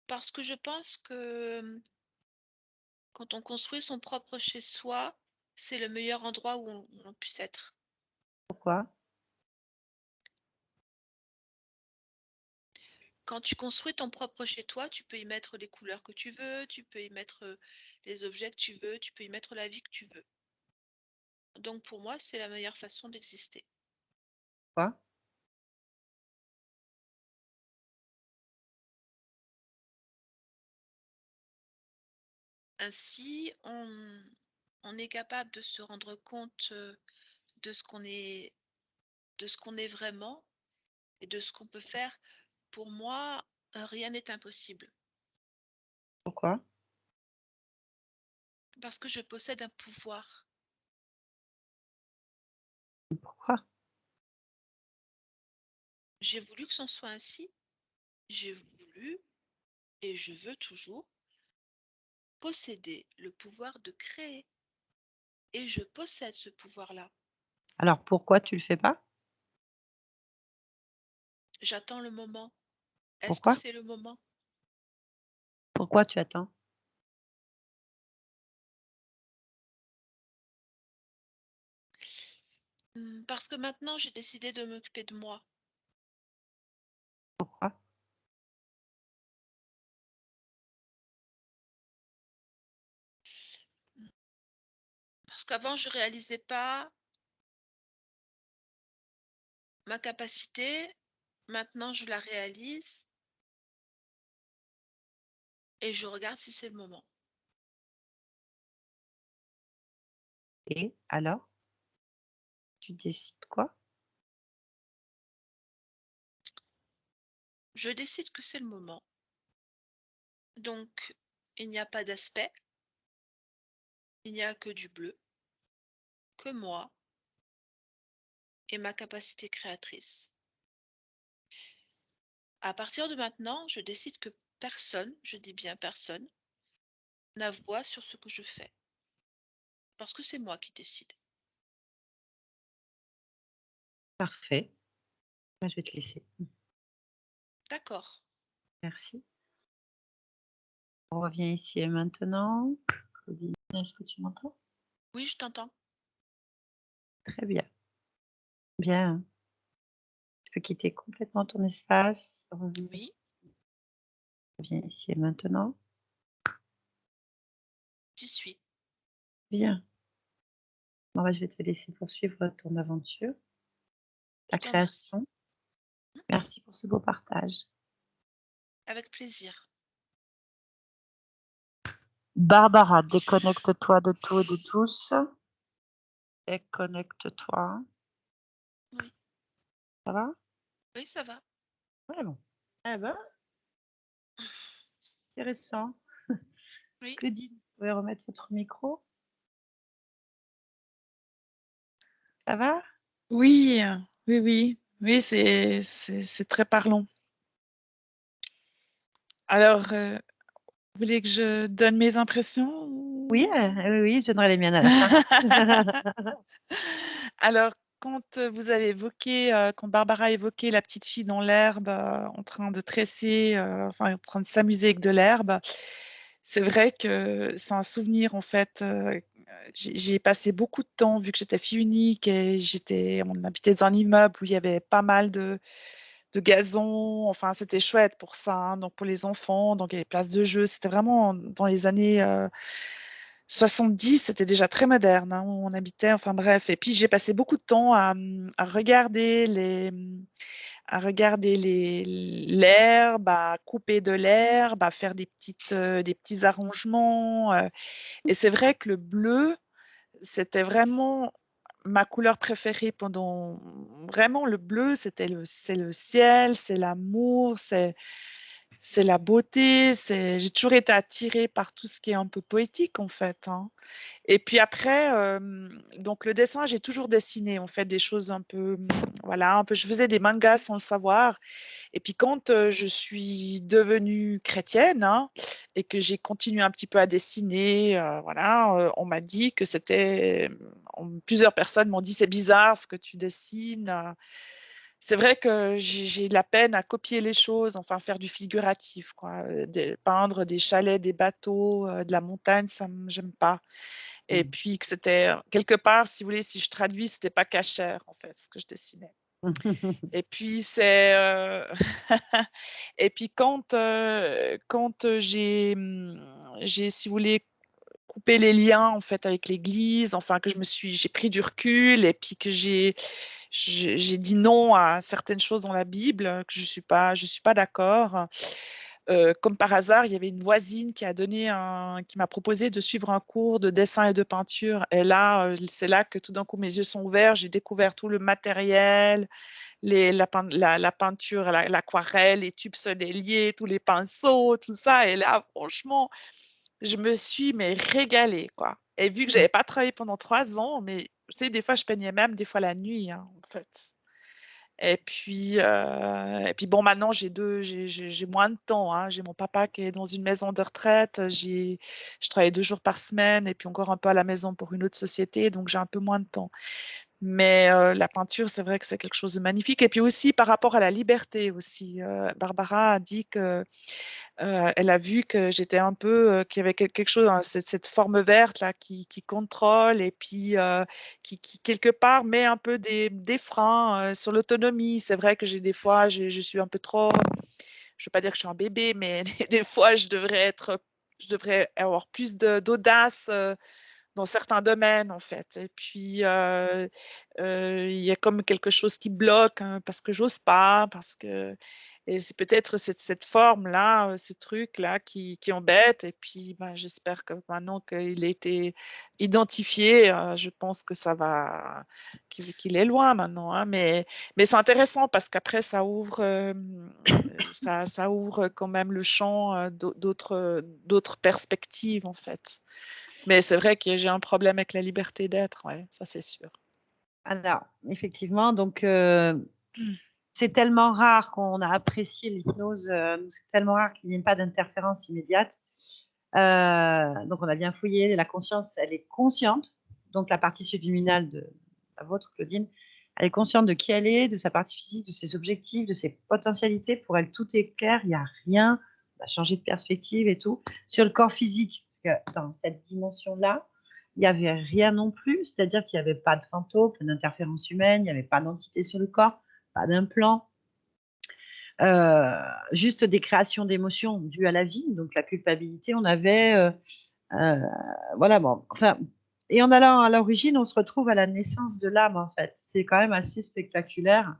Parce que je pense que quand on construit son propre chez soi, c'est le meilleur endroit où on puisse être. Pourquoi? Quand tu construis ton propre chez toi, tu peux y mettre les couleurs que tu veux, tu peux y mettre les objets que tu veux, tu peux y mettre la vie que tu veux. Donc pour moi, c'est la meilleure façon d'exister. Pourquoi? Ainsi, on est capable de se rendre compte de ce qu'on est, de ce qu'on est vraiment et de ce qu'on peut faire. Pour moi, rien n'est impossible Pourquoi? parce que je possède un pouvoir. Pourquoi? J'ai voulu que c'en soit ainsi. J'ai voulu et je veux toujours posséder le pouvoir de créer. Et je possède ce pouvoir-là. Alors pourquoi tu le fais pas? J'attends le moment. Est-ce que Pourquoi? c'est le moment? Pourquoi tu attends? Parce que maintenant, j'ai décidé de m'occuper de moi. Pourquoi? Parce qu'avant, je réalisais pas ma capacité. Maintenant, je la réalise et je regarde si c'est le moment. Et alors? Tu décides quoi? Je décide que c'est le moment. Donc, il n'y a pas d'aspect, il n'y a que du bleu, que moi et ma capacité créatrice. À partir de maintenant, je décide que personne, je dis bien personne, n'a voix sur ce que je fais. Parce que c'est moi qui décide. Parfait. Bah, je vais te laisser. D'accord. Merci. On revient ici et maintenant. Claudine, est-ce que tu m'entends? Oui, je t'entends. Très bien. Bien. Tu peux quitter complètement ton espace. Oui, Reviens ici et maintenant. j'y suis. Bien. Bon, bah, je vais te laisser poursuivre ton aventure, Je ta te remercie. création. Merci pour ce beau partage. Avec plaisir. Barbara, déconnecte-toi de tout et de tous. Déconnecte-toi. Oui, Ça va? oui, ça va. Ouais, bon. Eh ben, intéressant. Oui, Claudine, vous pouvez remettre votre micro? Ça va? Oui, oui, oui. Oui, c'est très parlant. Alors, vous voulez que je donne mes impressions Oui, oui, je donnerai les miennes à la fin. Alors, quand vous avez évoqué, quand Barbara a évoqué la petite fille dans l'herbe, en train de tresser, enfin en train de s'amuser avec de l'herbe, c'est vrai que c'est un souvenir en fait. J'y ai passé beaucoup de temps vu que j'étais fille unique et on habitait dans un immeuble où il y avait pas mal de gazon. Enfin, c'était chouette pour ça, hein, donc pour les enfants. Donc il y avait place de jeu. C'était vraiment dans les années 70, c'était déjà très moderne, hein, où on habitait, enfin bref. Et puis j'ai passé beaucoup de temps à regarder l'herbe, à couper de l'herbe, à faire des petits arrangements. Et c'est vrai que le bleu, c'était vraiment ma couleur préférée pendant vraiment le bleu, c'est le ciel, c'est l'amour, c'est la beauté, j'ai toujours été attirée par tout ce qui est un peu poétique en fait, hein. Et puis après, donc le dessin, j'ai toujours dessiné en fait des choses un peu, voilà, un peu. Je faisais des mangas sans le savoir. Et puis quand je suis devenue chrétienne, hein, et que j'ai continué un petit peu à dessiner, voilà, on m'a dit que plusieurs personnes m'ont dit c'est bizarre ce que tu dessines. C'est vrai que j'ai de la peine à copier les choses, enfin faire du figuratif, quoi. Peindre des chalets, des bateaux, de la montagne, j'aime pas. Et puis que c'était quelque part, si vous voulez, si je traduis, c'était pas cachère en fait ce que je dessinais. Et puis et puis quand j'ai, si vous voulez, coupé les liens en fait avec l'Église, enfin que j'ai pris du recul et puis que j'ai dit non à certaines choses dans la Bible que je suis pas d'accord. Comme par hasard, il y avait une voisine qui m'a proposé de suivre un cours de dessin et de peinture. Et là, c'est là que tout d'un coup mes yeux sont ouverts. J'ai découvert tout le matériel, la peinture, l'aquarelle, les tubes sodéliers, tous les pinceaux, tout ça. Et là, franchement, je me suis mais régalée, quoi. Et vu que j'avais pas travaillé pendant 3 ans, mais tu sais, des fois, je peignais même des fois la nuit, hein, en fait. Et puis bon, maintenant, j'ai moins de temps, hein. J'ai mon papa qui est dans une maison de retraite. Je travaille 2 jours par semaine et puis encore un peu à la maison pour une autre société, donc j'ai un peu moins de temps. Mais la peinture, c'est vrai que c'est quelque chose de magnifique. Et puis aussi par rapport à la liberté aussi. Barbara a dit que elle a vu que j'étais un peu, qu'il y avait quelque chose, hein, cette forme verte là qui contrôle et puis qui quelque part met un peu des freins sur l'autonomie. C'est vrai que j'ai des fois, je suis un peu trop, je veux pas dire que je suis un bébé, mais des fois je devrais avoir plus d'audace dans certains domaines, en fait. Et puis, il y a comme quelque chose qui bloque, hein, parce que j'ose pas, parce que... Et c'est peut-être cette forme-là, ce truc-là qui embête. Et puis, ben, j'espère que maintenant qu'il a été identifié, je pense que ça va, qu'il est loin maintenant, hein. Mais c'est intéressant parce qu'après, ça ouvre quand même le champ d'autres perspectives, en fait. Mais c'est vrai que j'ai un problème avec la liberté d'être, ouais, ça c'est sûr. Alors, effectivement, donc c'est tellement rare qu'on a apprécié l'hypnose, c'est tellement rare qu'il n'y ait pas d'interférence immédiate. Donc, on a bien fouillé, la conscience, elle est consciente, donc la partie subliminale de la vôtre, Claudine, elle est consciente de qui elle est, de sa partie physique, de ses objectifs, de ses potentialités. Pour elle, tout est clair, il n'y a rien, on a changé de perspective et tout. Sur le corps physique, parce que dans cette dimension-là, il n'y avait rien non plus, c'est-à-dire qu'il n'y avait pas de fantôme, pas d'interférence humaine, il n'y avait pas d'entité sur le corps, pas d'implant, juste des créations d'émotions dues à la vie, donc la culpabilité, on avait, voilà, bon, enfin, et en allant à l'origine, on se retrouve à la naissance de l'âme, en fait. C'est quand même assez spectaculaire.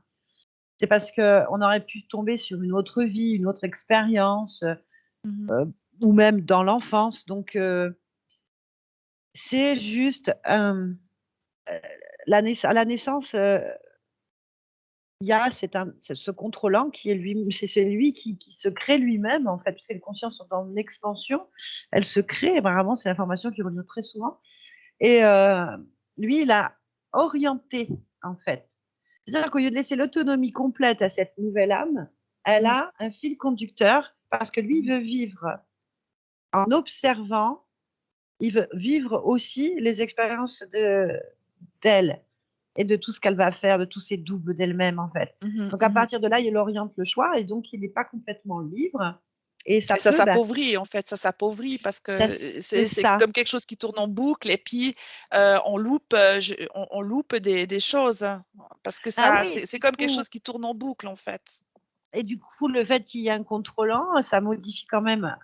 C'est parce qu'on aurait pu tomber sur une autre vie, une autre expérience, ou même dans l'enfance. Donc, c'est juste à la naissance, il y a ce contrôlant qui est lui, c'est celui qui se crée lui-même, en fait, puisque les consciences sont en expansion, elles se créent, vraiment, c'est l'information qui revient très souvent. Et lui, il a orienté, en fait. C'est-à-dire qu'au lieu de laisser l'autonomie complète à cette nouvelle âme, elle a un fil conducteur parce que lui, il veut vivre en observant, il veut vivre aussi les expériences d'elle et de tout ce qu'elle va faire, de tous ses doubles d'elle-même, en fait. Donc, à partir de là, il oriente le choix et donc, il n'est pas complètement libre. Et ça Et ça peut, s'appauvrit, en fait, ça s'appauvrit parce que c'est c'est ça. comme quelque chose qui tourne en boucle et puis on loupe, on loupe des choses, hein, parce que Ah ça, oui, c'est du comme quelque coup, chose qui tourne en boucle, en fait. et du coup, le fait qu'il y ait un contrôlant, ça modifie quand même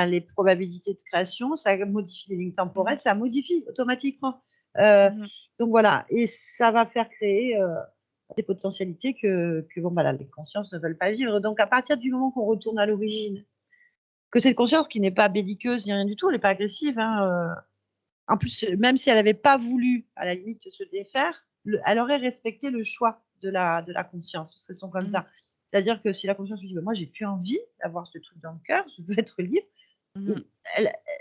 les probabilités de création, ça modifie les lignes temporelles, ça modifie automatiquement. Donc voilà, et ça va faire créer des potentialités que bon, les consciences ne veulent pas vivre. Donc à partir du moment qu'on retourne à l'origine, que cette conscience qui n'est pas belliqueuse ni rien du tout, elle n'est pas agressive, hein, en plus, même si elle n'avait pas voulu, à la limite, se défaire, elle aurait respecté le choix de la conscience, parce qu'elles sont comme ça. C'est-à-dire que si la conscience lui dit, moi, j'ai plus envie d'avoir ce truc dans le cœur, je veux être libre,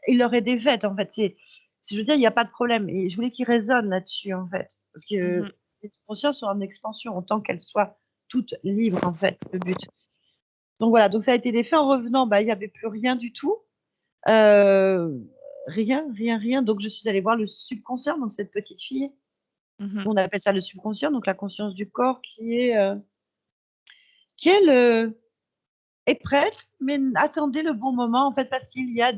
il l'aurait défaite, en fait. Je veux dire, il n'y a pas de problème. Et je voulais qu'il résonne là-dessus, en fait. Parce que les consciences sont en expansion, autant qu'elles soient toutes libres, en fait, c'est le but. Donc voilà, donc ça a été défait. En revenant, il n'y avait plus rien du tout. Rien. Donc, je suis allée voir le subconscient, donc cette petite fille. On appelle ça le subconscient, donc la conscience du corps qui est prête, mais attendez le bon moment, en fait, parce qu'il y a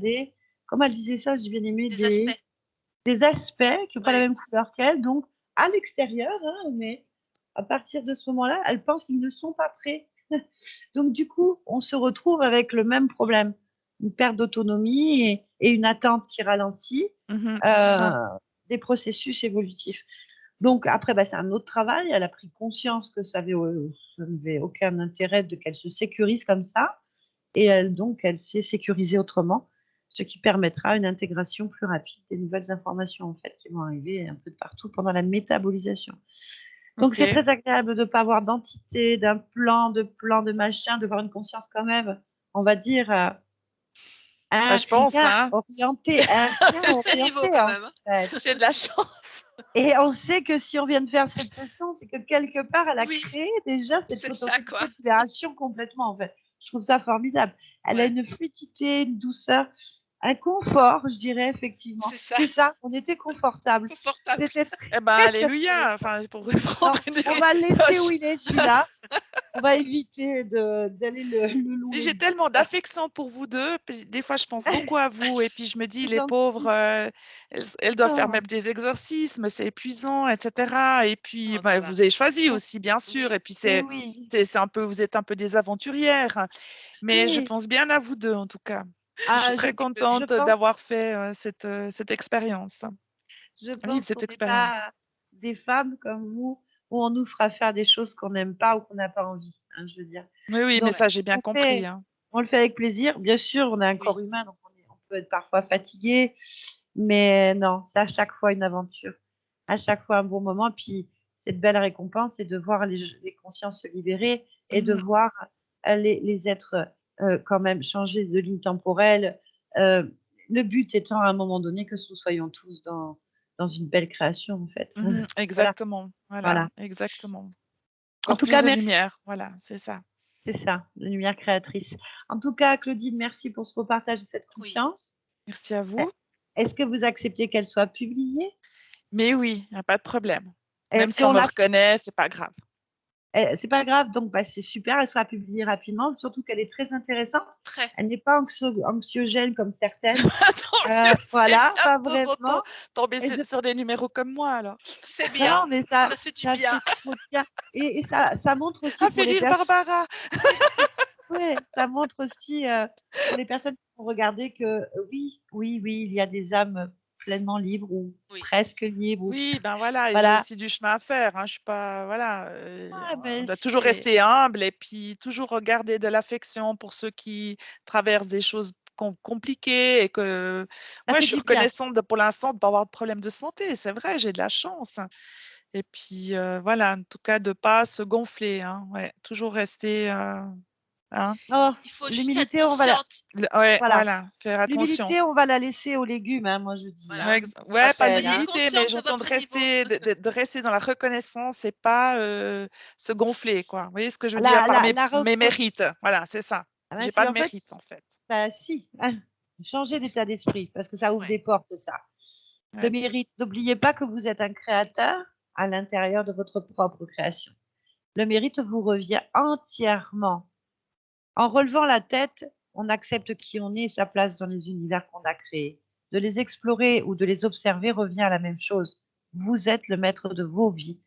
comment elle disait ça, j'ai bien aimé, Des aspects. des aspects qui n'ont pas la Oui. même couleur qu'elle, donc à l'extérieur, hein, mais à partir de ce moment-là, elle pense qu'ils ne sont pas prêts. Donc, du coup, on se retrouve avec le même problème, une perte d'autonomie et une attente qui ralentit des processus évolutifs. Donc, après, c'est un autre travail. Elle a pris conscience que ça n'avait aucun intérêt qu'elle se sécurise comme ça. Et elle s'est sécurisée autrement, ce qui permettra une intégration plus rapide des nouvelles informations, en fait, qui vont arriver un peu de partout pendant la métabolisation. Donc, c'est très agréable de ne pas avoir d'entité, d'un plan, de machin, de voir une conscience quand même, on va dire, Je pense, hein. un rien Très orienté, niveau en quand même. fait. J'ai de la chance. Et on sait que si on vient de faire cette session, c'est que quelque part, elle a Oui, créé déjà cette c'est ça, potentialité quoi. de libération complètement, en fait. Je trouve ça formidable. Elle a Ouais, une fluidité, une douceur, un confort, je dirais, effectivement. c'est ça, C'est ça, on était confortable. confortable. C'était très, Eh ben, très alléluia. intéressant. Enfin, pour reprendre Alors, une on va le laisser où je- il est, celui-là. On va éviter d'aller le Mais louer. j'ai tellement d'affection pour vous deux. Puis des fois, je pense beaucoup à vous. Et puis, je me dis, C'est les pauvres, gentil. elles doivent faire Oh, même des exorcismes, c'est épuisant, etc. Et puis, Oh, ça va. vous avez choisi oh, aussi, bien sûr. Oui, Et puis, mais oui, c'est un peu, vous êtes un peu des aventurières. Mais je oui. pense bien à vous deux, en tout cas. Je suis Ah, très je contente d'avoir pense. fait cette expérience, Je vivre pense qu'on cette n'est expérience. pas des femmes comme vous où on nous fera faire des choses qu'on n'aime pas ou qu'on n'a pas envie, hein, je veux dire. Oui, oui, mais Donc, ouais, ça, j'ai bien compris, hein. on le fait avec plaisir. Bien sûr, on a un oui. corps humain, donc on peut être parfois fatigué, mais non, c'est à chaque fois une aventure, à chaque fois un bon moment. Puis cette belle récompense, c'est de voir les consciences se libérer et de Mhm. voir les êtres quand même changer de ligne temporelle. Euh, le but étant à un moment donné que nous soyons tous dans une belle création, en fait. Mhm, Voilà, exactement, voilà. voilà, exactement. En Encore tout plus cas, de merci. lumière, voilà, c'est ça. C'est ça, la lumière créatrice. En tout cas, Claudine, merci pour ce beau partage de cette Oui. confiance. Merci à Euh, vous. Est-ce que vous acceptez qu'elle soit publiée? Mais oui, il n'y a pas de problème. Même Est-ce si on qu'on me l'a reconnaît, c'est pas grave. C'est pas grave, donc bah, c'est super, elle sera publiée rapidement, surtout qu'elle est très intéressante. Très. Elle n'est pas anxiogène comme certaines. Tant mieux, c'est Voilà, bien pas de temps en vraiment. temps tomber Et je... sur des numéros comme moi, alors. C'est Non, bien. mais Ça fait du ça bien. fait trop de bien. Et ça montre aussi Ah, pour fait les rire personnes. Barbara. Ouais, ça montre aussi pour les personnes qui vont regarder que oui, oui, oui, il y a des âmes pleinement libres ou Oui. presque libres. Ou... Oui, ben voilà, et j'ai Voilà. aussi du chemin à faire, hein. Je suis pas, voilà, Ouais, on mais doit toujours c'est. rester humble et puis toujours regarder de l'affection pour ceux qui traversent des choses compliquées et que Ça moi, je fait suis du bien. reconnaissante de, pour l'instant de ne pas avoir de problème de santé. C'est vrai, j'ai de la chance. Et puis voilà, en tout cas, de ne pas se gonfler, hein. Ouais, toujours rester, hein. Oh, Il faut juste être l'humilité, on va la. consciente. Ouais, Voilà. voilà, faire attention. L'humilité, on va la laisser aux légumes, hein, moi je dis. Voilà. Hein. Ouais, Pas ouais, pas peine, Soyez hein. l'humilité, mais consciente de j'entends de votre niveau. rester, de rester dans la reconnaissance et pas se gonfler, quoi. Vous voyez ce que je veux dire par La mes recon... mérites? Voilà, c'est ça. Ah ben, J'ai pas c'est de en fait, mérite, en fait. bah, si, hein, changer d'état d'esprit, parce que ça ouvre Ouais. des portes, ça. Le Ouais. mérite, n'oubliez pas que vous êtes un créateur à l'intérieur de votre propre création. Le mérite vous revient entièrement. En relevant la tête, on accepte qui on est et sa place dans les univers qu'on a créés. De les explorer ou de les observer revient à la même chose. Vous êtes le maître de vos vies.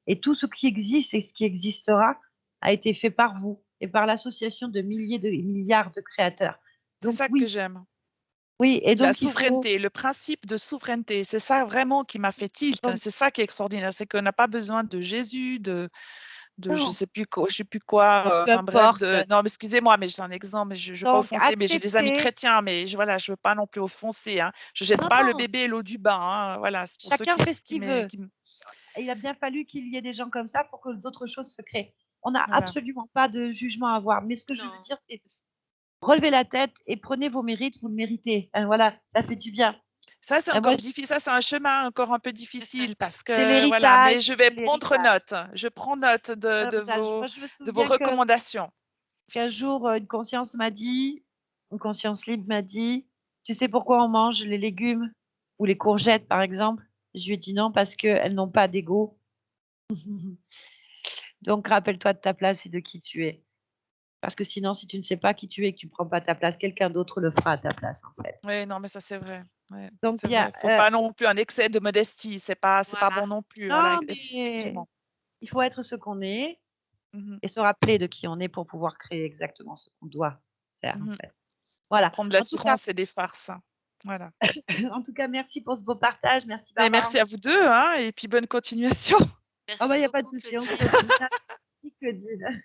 Et tout ce qui existe et ce qui existera a été fait par vous et par l'association de milliers de milliards de créateurs. C'est Donc ça que oui, j'aime. oui, et La donc il faut. souveraineté, le principe de souveraineté, c'est ça vraiment qui m'a fait tilt. Donc, C'est ça qui est extraordinaire, c'est qu'on n'a pas besoin de Jésus, de non, je sais plus quoi, peu enfin bref, importe. non, mais excusez-moi, mais c'est un exemple, mais je ne veux pas Donc offenser, mais j'ai des amis accepter. chrétiens, mais voilà, je veux pas non plus offenser, hein. Je jette Non, pas le non, bébé et l'eau du bain, hein. Voilà, c'est pour ceux chacun fait ce qui, qu'il veut. qui Il a bien fallu qu'il y ait des gens comme ça pour que d'autres choses se créent. On n'a voilà. absolument pas de jugement à avoir. Mais ce que je veux Non. dire, c'est relevez la tête et prenez vos mérites, vous le méritez. Voilà, ça fait du bien. Ça, c'est Moi, encore difficile, ça, c'est un chemin encore un peu C'est ça. difficile parce c'est que voilà, mais l'héritage, je vais c'est prendre l'héritage. note. Je prends note Moi, je me de vos souviens recommandations. qu'un jour, une conscience m'a dit, une conscience libre m'a dit, tu sais pourquoi on mange les légumes ou les courgettes, par exemple? Je lui ai dit non, parce qu'elles n'ont pas d'ego. Donc, rappelle-toi de ta place et de qui tu es. Parce que sinon, si tu ne sais pas qui tu es et que tu ne prends pas ta place, quelqu'un d'autre le fera à ta place, en fait. Oui, non, mais ça, c'est vrai. Ouais, Donc, c'est vrai. Faut pas non plus un excès de modestie. C'est pas Voilà. bon non plus. Voilà, non, mais effectivement. il faut être ce qu'on est Mhm, et se rappeler de qui on est pour pouvoir créer exactement ce qu'on doit faire, en mhm. fait. Et Voilà. apprendre l'assurance et des farces, hein. Voilà. En tout cas, merci pour ce beau partage. Merci, Et Barbara. merci à vous deux, hein, et puis bonne continuation. Oh, bah, Merci il n'y a pas de beaucoup, souci, on Claudine. continue. Merci, Claudine.